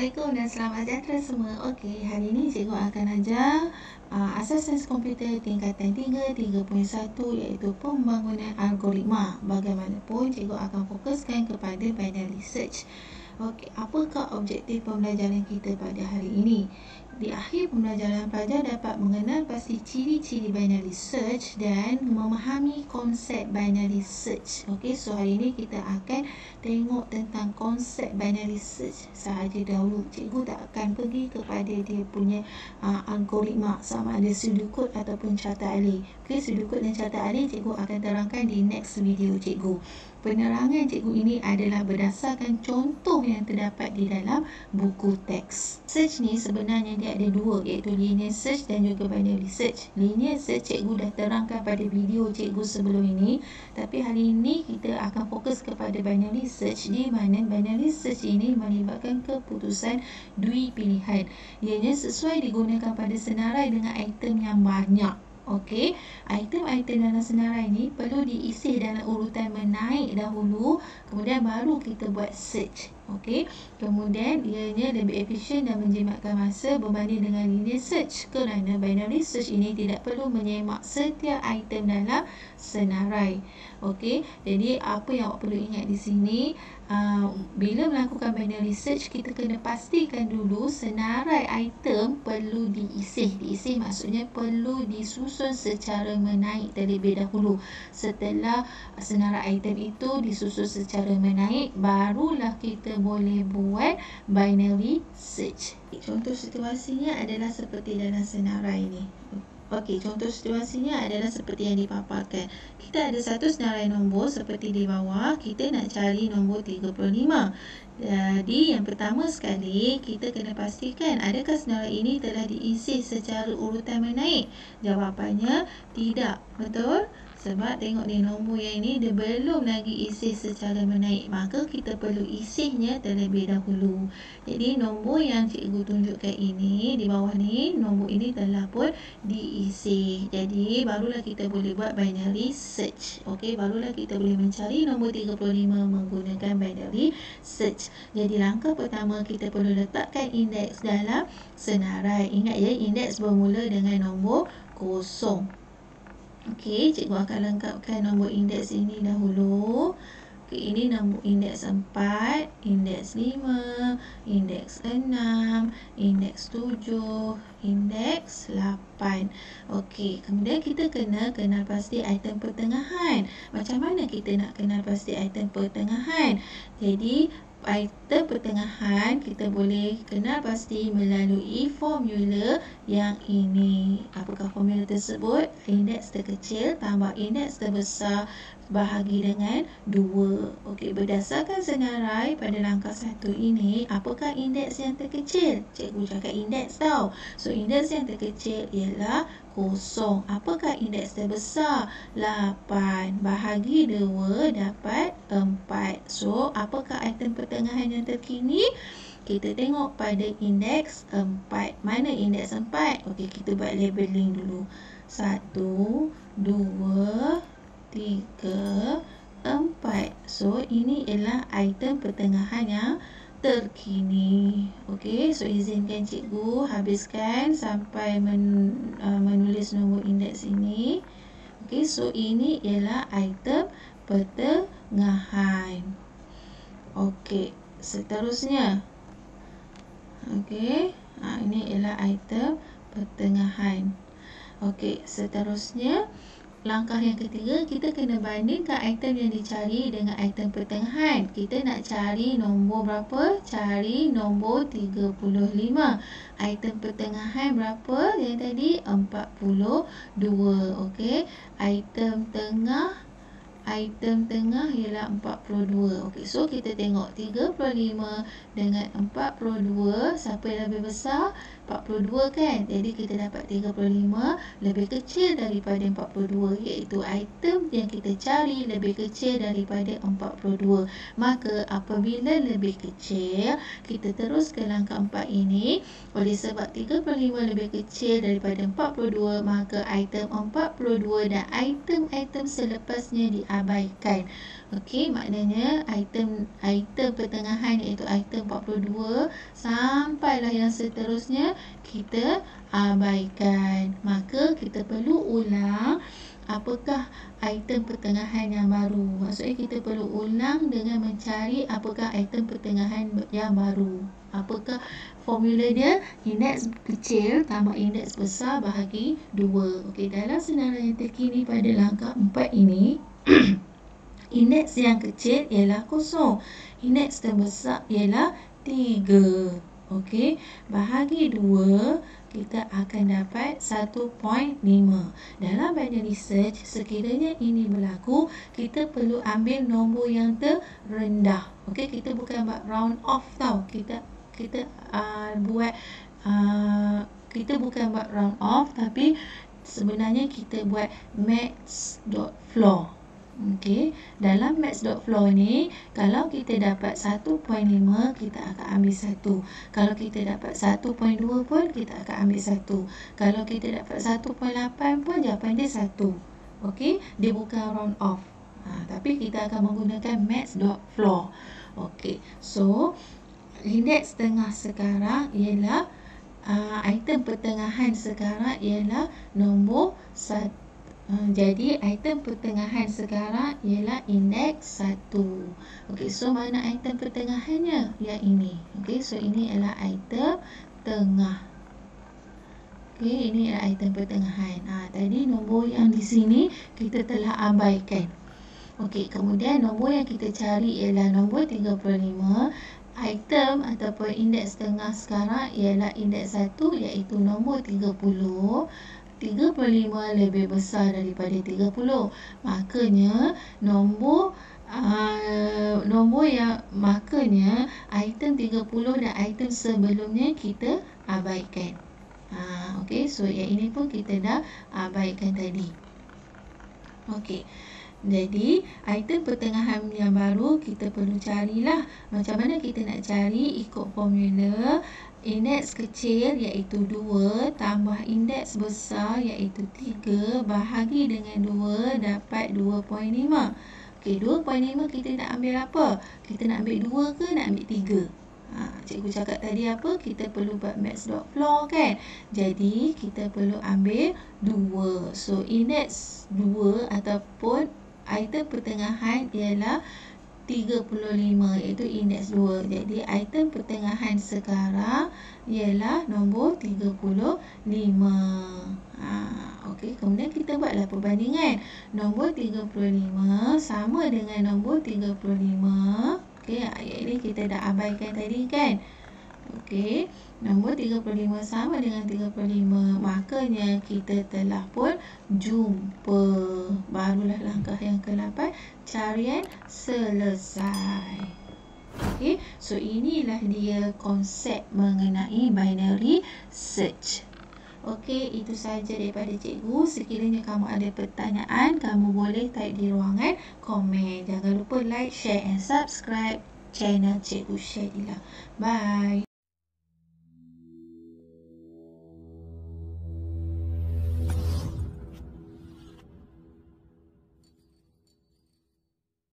Assalamualaikum dan selamat sejahtera semua. Okey, hari ini cikgu akan ajar asas sains komputer tingkatan 3, 3.1 iaitu pembangunan algoritma. Bagaimanapun, cikgu akan fokuskan kepada binary search. Okey, apakah objektif pembelajaran kita pada hari ini? Di akhir pembelajaran, pelajar dapat mengenal pasti ciri-ciri binary search dan memahami konsep binary search. Okey, so hari ini kita akan tengok tentang konsep binary search sahaja dahulu. Cikgu tak akan pergi kepada dia punya algoritma, sama ada pseudocode ataupun carta alih. Okey, pseudocode dan carta alih cikgu akan terangkan di next video cikgu. Penerangan cikgu ini adalah berdasarkan contoh yang terdapat di dalam buku teks. Search ni sebenarnya dia ada dua, iaitu linear search dan juga binary search. Linear search cikgu dah terangkan pada video cikgu sebelum ini, tapi hari ini kita akan fokus kepada binary search, di mana binary search ini melibatkan keputusan dui pilihan. Ianya sesuai digunakan pada senarai dengan item yang banyak. Okey, item-item dalam senarai ini perlu diisi dalam urutan menaik dahulu, kemudian baru kita buat search. Okey, kemudian ianya lebih efisien dan menjimatkan masa berbanding dengan linear search, kerana binary search ini tidak perlu menyemak setiap item dalam senarai. Okey, jadi apa yang awak perlu ingat di sini, bila melakukan binary search, kita kena pastikan dulu senarai item perlu diisi. Diisi maksudnya perlu disusun secara menaik terlebih dahulu. Setelah senarai item itu disusun secara menaik, barulah kita boleh buat binary search. Contoh situasinya adalah seperti dalam senarai ini. Okey, contoh situasinya adalah seperti yang dipaparkan. Kita ada satu senarai nombor seperti di bawah. Kita nak cari nombor 35. Jadi, yang pertama sekali, kita kena pastikan adakah senarai ini telah diisi secara urutan menaik. Jawapannya tidak. Betul? Sebab tengok ni, nombor yang ini dia belum lagi isi secara menaik, maka kita perlu isinya terlebih dahulu. Jadi nombor yang cikgu tunjukkan ini di bawah ni, nombor ini telah pun diisi. Jadi barulah kita boleh buat binary search. Okey, barulah kita boleh mencari nombor 35 menggunakan binary search. Jadi langkah pertama, kita perlu letakkan indeks dalam senarai. Ingat ya, indeks bermula dengan nombor 0. Okey, cikgu akan lengkapkan nombor indeks ini dahulu. Okey, ini nombor indeks 4, indeks 5, indeks 6, indeks 7, indeks 8. Okey, kemudian kita kena kenal pasti item pertengahan. Macam mana kita nak kenal pasti item pertengahan? Jadi item pertengahan kita boleh kenal pasti melalui formula yang ini. Apakah formula tersebut? Indeks terkecil tambah indeks terbesar bahagi dengan 2. Okey, berdasarkan senarai pada langkah 1 ini, apakah indeks yang terkecil? Cikgu cakap indeks tau. So indeks yang terkecil ialah 0. Apakah indeks terbesar? 8 bahagi 2 dapat 4. So apakah item pertengahan yang terkini? Kita tengok pada indeks 4. Mana indeks 4? Okey, kita buat labeling dulu. 1, 2, 3, 4. So ini ialah item pertengahan yang terkini. Okey, so izinkan cikgu habiskan sampai menulis nombor indeks ini. Okey, so ini ialah item pertengahan. Okey, seterusnya. Okey, ini ialah item pertengahan. Okey, seterusnya, langkah yang ketiga, kita kena bandingkan item yang dicari dengan item pertengahan. Kita nak cari nombor berapa? Cari nombor 35. Item pertengahan berapa yang tadi? 42. Okey, item tengah ialah 42. Okey, so kita tengok 35 dengan 42, siapa yang lebih besar? 42 kan. Jadi kita dapat 35 lebih kecil daripada 42, iaitu item yang kita cari lebih kecil daripada 42. Maka apabila lebih kecil, kita terus ke langkah 4 ini. Oleh sebab 35 lebih kecil daripada 42, maka item 42 dan item-item selepasnya diabaikan. Okey, maknanya item pertengahan iaitu item 42 sampailah yang seterusnya kita abaikan. Maka kita perlu ulang apakah item pertengahan yang baru. Maksudnya kita perlu ulang dengan mencari apakah item pertengahan yang baru. Apakah formula dia? Indeks kecil tambah indeks besar bahagi 2. Okey, dalam senarai yang terkini pada langkah 4 ini indeks yang kecil ialah 0. Indeks terbesar ialah 3. Okey, bahagi 2, kita akan dapat 1.5. Dalam binary search, sekiranya ini berlaku, kita perlu ambil nombor yang terendah. Okey, kita bukan buat round off tau. Kita bukan buat round off, tapi sebenarnya kita buat max.floor. Okey, dalam max.floor ni, kalau kita dapat 1.5, kita akan ambil 1. Kalau kita dapat 1.2 pun, kita akan ambil 1. Kalau kita dapat 1.8 pun, jawapan dia 1. Okey, dia bukan round off. Tapi kita akan menggunakan max.floor. Okey, so indeks tengah sekarang ialah item pertengahan sekarang ialah nombor 1. Jadi item pertengahan sekarang ialah indeks 1. Okey, so mana item pertengahannya? Yang ini. Okey, so ini adalah item tengah. Okey, ini adalah item pertengahan. Tadi nombor yang di sini kita telah abaikan. Okey, kemudian nombor yang kita cari ialah nombor 35. Item ataupun indeks tengah sekarang ialah indeks 1, iaitu nombor 30. 35 lebih besar daripada 30. Makanya makanya item 30 dan item sebelumnya kita abaikan. Okey, so yang ini pun kita dah abaikan tadi. Okey. Jadi, item pertengahan yang baru kita perlu carilah. Macam mana kita nak cari? Ikut formula indeks kecil iaitu 2 tambah indeks besar iaitu 3 bahagi dengan 2 dapat 2.5. Okey, 2.5 kita nak ambil apa? Kita nak ambil 2 ke nak ambil 3? Cikgu cakap tadi apa? Kita perlu buat max.floor kan? Jadi, kita perlu ambil 2. So, indeks 2 ataupun item pertengahan ialah 35, iaitu indeks 2. Jadi, item pertengahan sekarang ialah nombor 35. Okey, kemudian kita buatlah perbandingan. Nombor 35 sama dengan nombor 35. Okey, ayat ini kita dah abaikan tadi kan? Okey, nombor 35 sama dengan 35. Makanya kita telah pun jumpa. Barulah langkah yang ke-8, carian selesai. Okey, so inilah dia konsep mengenai binary search. Okey, itu sahaja daripada cikgu. Sekiranya kamu ada pertanyaan, kamu boleh type di ruangan komen. Jangan lupa like, share and subscribe channel Cikgu Syadila. Bye.